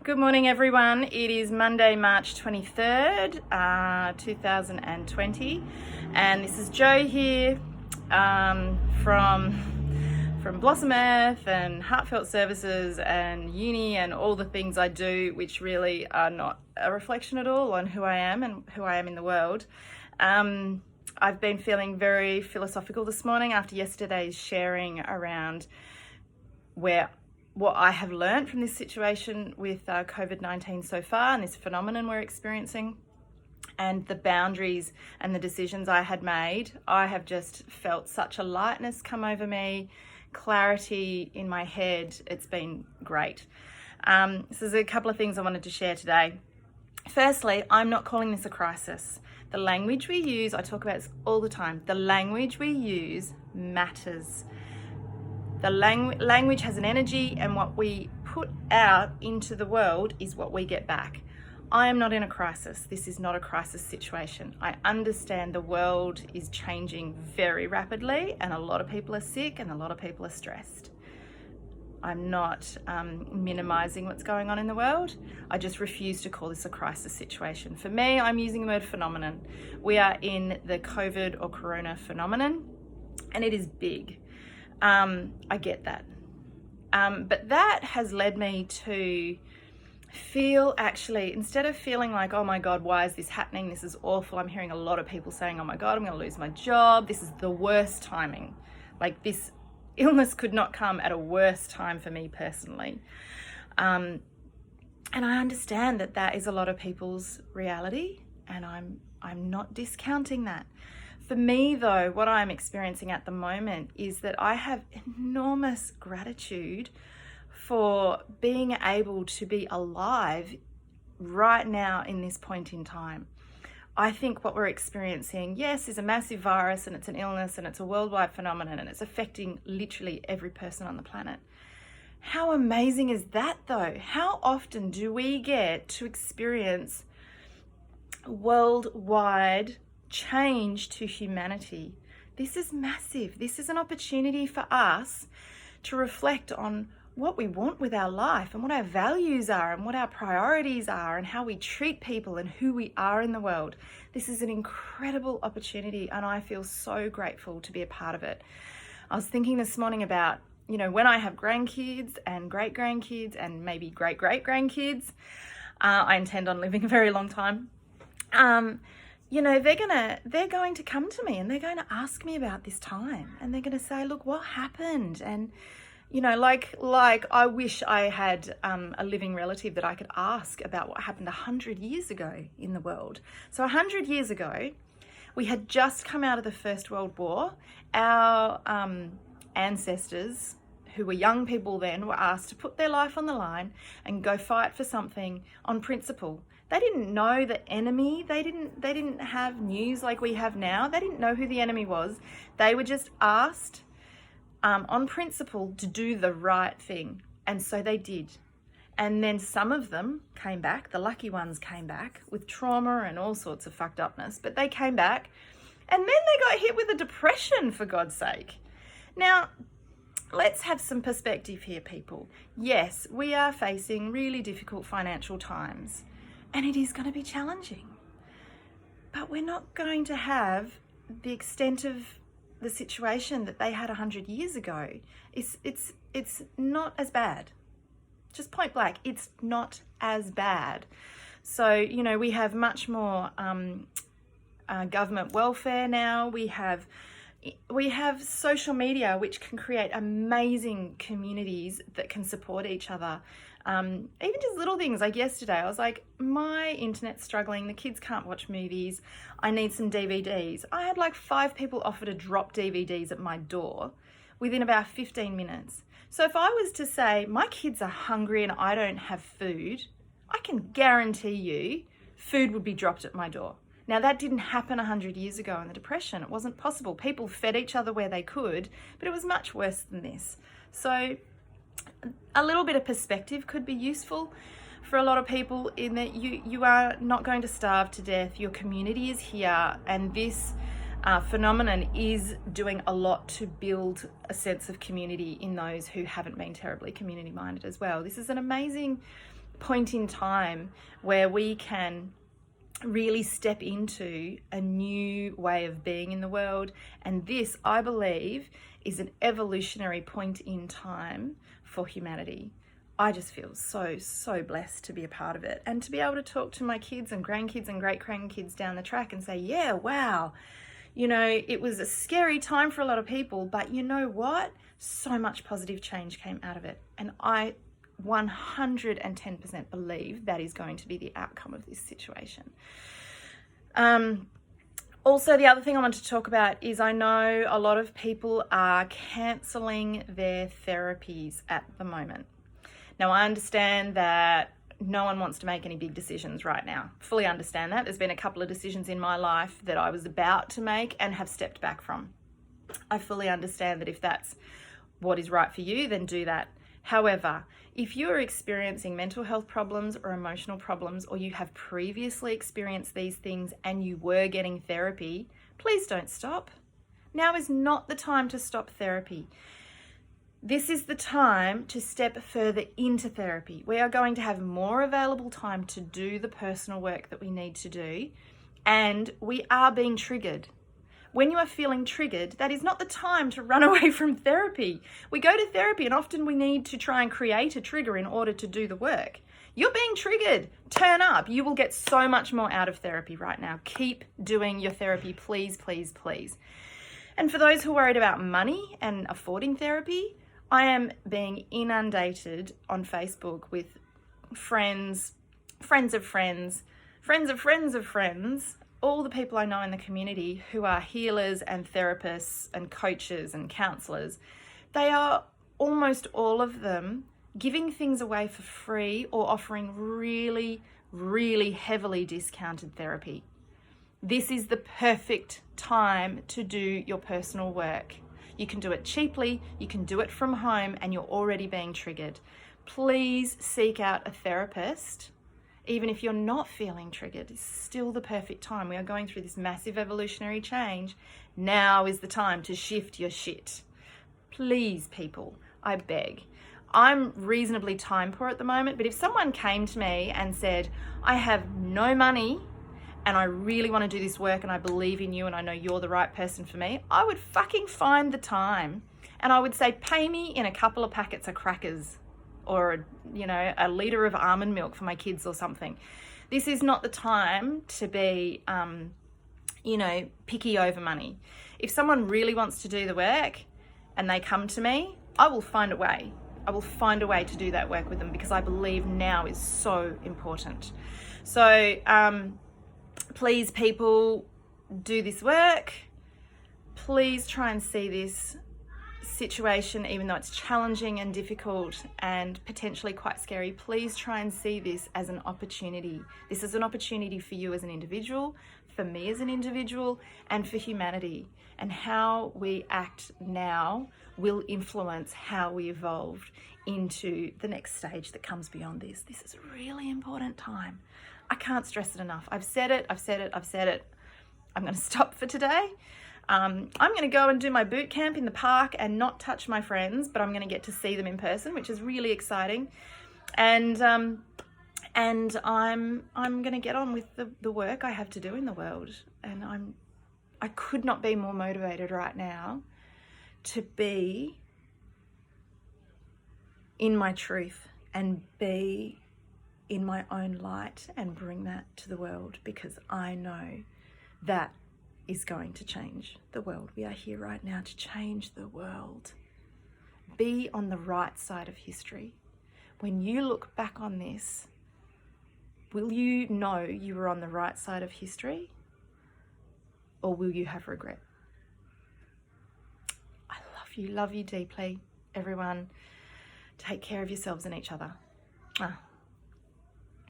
Good morning, everyone. It is Monday, March 23rd, 2020, and this is Jo here from Blossom Earth and Heartfelt Services and uni and all the things I do, which really are not a reflection at all on who I am and who I am in the world. I've been feeling very philosophical this morning after yesterday's sharing around what I have learned from this situation with COVID-19 so far and this phenomenon we're experiencing, and the boundaries and the decisions I had made. I have just felt such a lightness come over me, clarity in my head. It's been great. So there's a couple of things I wanted to share today. Firstly, I'm not calling this a crisis. The language we use, I talk about this all the time, the language we use matters. The language has an energy, and what we put out into the world is what we get back. I am not in a crisis. This is not a crisis situation. I understand the world is changing very rapidly, and a lot of people are sick and a lot of people are stressed. I'm not minimizing what's going on in the world. I just refuse to call this a crisis situation. For me, I'm using the word phenomenon. We are in the COVID or corona phenomenon, and it is big. I get that. But that has led me to feel, actually, instead of feeling like, oh my God, why is this happening? This is awful. I'm hearing a lot of people saying, oh my God, I'm going to lose my job. This is the worst timing. Like, this illness could not come at a worse time for me personally. And I understand that that is a lot of people's reality, and I'm not discounting that. For me, though, what I'm experiencing at the moment is that I have enormous gratitude for being able to be alive right now in this point in time. I think what we're experiencing, yes, is a massive virus, and it's an illness, and it's a worldwide phenomenon, and it's affecting literally every person on the planet. How amazing is that, though? How often do we get to experience worldwide change to humanity? This is massive. This is an opportunity for us to reflect on what we want with our life and what our values are and what our priorities are and how we treat people and who we are in the world. This is an incredible opportunity, and I feel so grateful to be a part of it. I was thinking this morning about, when I have grandkids and great-grandkids and maybe great-great-grandkids, I intend on living a very long time. They're going to come to me and they're going to ask me about this time, and they're going to say, look, what happened? And, like I wish I had a living relative that I could ask about what happened 100 years ago in the world. So 100 years ago, we had just come out of the First World War. Our ancestors, who were young people then, were asked to put their life on the line and go fight for something on principle. They didn't know the enemy. They didn't have news like we have now. They didn't know who the enemy was. They were just asked on principle to do the right thing. And so they did. And then some of them came back, the lucky ones came back with trauma and all sorts of fucked upness, but they came back, and then they got hit with a depression, for God's sake. Now, let's have some perspective here, people. Yes, we are facing really difficult financial times, and it is going to be challenging. But we're not going to have the extent of the situation that they had 100 years ago. It's not as bad. Just point blank, it's not as bad. So, we have much more government welfare now. We have social media, which can create amazing communities that can support each other. Even just little things like yesterday, I was like, my internet's struggling, the kids can't watch movies, I need some DVDs. I had like 5 people offer to drop DVDs at my door within about 15 minutes. So if I was to say, my kids are hungry and I don't have food, I can guarantee you food would be dropped at my door. Now, that didn't happen 100 years ago in the Depression. It wasn't possible. People fed each other where they could, but it was much worse than this. So a little bit of perspective could be useful for a lot of people, in that you are not going to starve to death. Your community is here, and this phenomenon is doing a lot to build a sense of community in those who haven't been terribly community minded as well. This is an amazing point in time where we can really step into a new way of being in the world. And this, I believe, is an evolutionary point in time for humanity. I just feel so blessed to be a part of it, and to be able to talk to my kids and grandkids and great grandkids down the track and say, yeah, wow, you know, it was a scary time for a lot of people, but you know what? So much positive change came out of it. And I 110% believe that is going to be the outcome of this situation. Also, the other thing I want to talk about is I know a lot of people are cancelling their therapies at the moment. Now, I understand that no one wants to make any big decisions right now. Fully understand that. There's been a couple of decisions in my life that I was about to make and have stepped back from. I fully understand that if that's what is right for you, then do that. However, if you're experiencing mental health problems or emotional problems, or you have previously experienced these things and you were getting therapy, please don't stop. Now is not the time to stop therapy. This is the time to step further into therapy. We are going to have more available time to do the personal work that we need to do, and we are being triggered. When you are feeling triggered, that is not the time to run away from therapy. We go to therapy and often we need to try and create a trigger in order to do the work. You're being triggered. Turn up. You will get so much more out of therapy right now. Keep doing your therapy, please, please, please. And for those who are worried about money and affording therapy, I am being inundated on Facebook with friends of friends, friends of friends of friends, all the people I know in the community who are healers and therapists and coaches and counselors. They are, almost all of them, giving things away for free or offering really, really heavily discounted therapy. This is the perfect time to do your personal work. You can do it cheaply, you can do it from home, and you're already being triggered. Please seek out a therapist. Even if you're not feeling triggered, it's still the perfect time. We are going through this massive evolutionary change. Now is the time to shift your shit. Please, people, I beg. I'm reasonably time poor at the moment, but if someone came to me and said, I have no money and I really want to do this work and I believe in you and I know you're the right person for me, I would fucking find the time. And I would say, pay me in a couple of packets of crackers or, a liter of almond milk for my kids or something. This is not the time to be, picky over money. If someone really wants to do the work and they come to me, I will find a way. I will find a way to do that work with them because I believe now is so important. So please, people, do this work. Please try and see this situation, even though it's challenging and difficult and potentially quite scary, please try and see this as an opportunity. This is an opportunity for you as an individual, for me as an individual, and for humanity. And how we act now will influence how we evolve into the next stage that comes beyond this. This is a really important time. I can't stress it enough. I've said it. I'm going to stop for today. I'm going to go and do my boot camp in the park and not touch my friends, but I'm going to get to see them in person, which is really exciting. And I'm going to get on with the work I have to do in the world. And I could not be more motivated right now to be in my truth and be in my own light and bring that to the world, because I know that is going to change the world. We are here right now to change the world. Be on the right side of history. When you look back on this, will you know you were on the right side of history, or will you have regret? I love you deeply, everyone. Take care of yourselves and each other.